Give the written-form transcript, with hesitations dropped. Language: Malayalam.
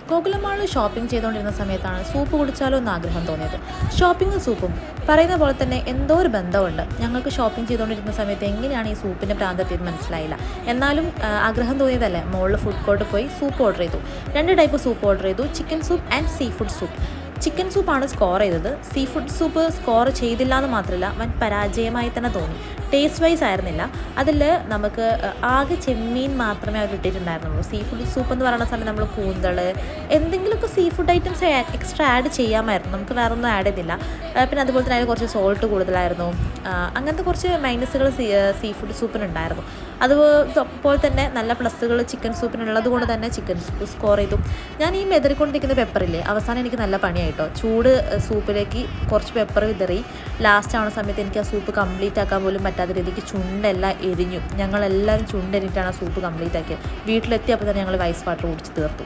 ഗോകുലമാളിൽ ഷോപ്പിംഗ് ചെയ്തുകൊണ്ടിരുന്ന സമയത്താണ് സൂപ്പ് കുടിച്ചാലോ എന്ന് ആഗ്രഹം തോന്നിയത്. ഷോപ്പിങ്ങും സൂപ്പും പറയുന്ന പോലെ തന്നെ എന്തോ ഒരു ബന്ധമുണ്ട്. ഞങ്ങൾക്ക് ഷോപ്പിംഗ് ചെയ്തുകൊണ്ടിരുന്ന സമയത്ത് എങ്ങനെയാണ് ഈ സൂപ്പിൻ്റെ പ്രാന്തെത്തിയത് മനസ്സിലായില്ല. എന്നാലും ആഗ്രഹം തോന്നിയതല്ലേ, മുകളിൽ ഫുഡ് കോർട്ട് പോയി സൂപ്പ് ഓർഡർ ചെയ്തു. 2 ടൈപ്പ് സൂപ്പ് ഓർഡർ ചെയ്തു, chicken soup and seafood soup. Chicken സൂപ്പാണ് സ്കോർ ചെയ്തത്. സീ ഫുഡ് സൂപ്പ് സ്കോർ ചെയ്തില്ല എന്ന് മാത്രമല്ല, വൻ പരാജയമായി തന്നെ തോന്നി. ടേസ്റ്റ് വൈസ് ആയിരുന്നില്ല. അതിൽ നമുക്ക് ആകെ ചെമ്മീൻ മാത്രമേ അവർ ഇട്ടിട്ടുണ്ടായിരുന്നുള്ളൂ. സീ ഫുഡ് സൂപ്പ് എന്ന് പറയുന്ന സമയത്ത് നമ്മൾ കൂന്തൾ എന്തെങ്കിലുമൊക്കെ sea food items extra add ചെയ്യാമായിരുന്നു. നമുക്ക് വേറെ ഒന്നും ആഡ് ചെയ്തില്ല. പിന്നെ അതുപോലെ തന്നെ അതിൽ കുറച്ച് സോൾട്ട് കൂടുതലായിരുന്നു. അങ്ങനത്തെ കുറച്ച് മൈനസുകൾ സീ ഫുഡ് സൂപ്പിനുണ്ടായിരുന്നു. അതുപോലെ തന്നെ നല്ല പ്ലസ്സുകൾ ചിക്കൻ സൂപ്പിനുള്ളത് കൊണ്ട് തന്നെ ചിക്കൻ സൂപ്പ് സ്കോർ ചെയ്തു. ഞാൻ ഈ മെതറിക്കൊണ്ടിരിക്കുന്ന പെപ്പറില്ലേ, അവസാനം എനിക്ക് നല്ല പണിയായിട്ടോ. ചൂട് സൂപ്പിലേക്ക് കുറച്ച് പെപ്പർ വിതറി. ലാസ്റ്റ് ആവുന്ന സമയത്ത് എനിക്ക് ആ സൂപ്പ് കംപ്ലീറ്റ് ആക്കാൻ പോലും പറ്റാത്ത രീതിക്ക് ചുണ്ടെല്ലാം എരിഞ്ഞു. ഞങ്ങളെല്ലാവരും ചുണ്ടെരിഞ്ഞിട്ടാണ് ആ സൂപ്പ് കംപ്ലീറ്റ് ആക്കിയത്. വീട്ടിലെത്തിയപ്പോൾ തന്നെ ഞങ്ങൾ ഐസ് വാട്ടർ കുടിച്ച് തീർത്തു.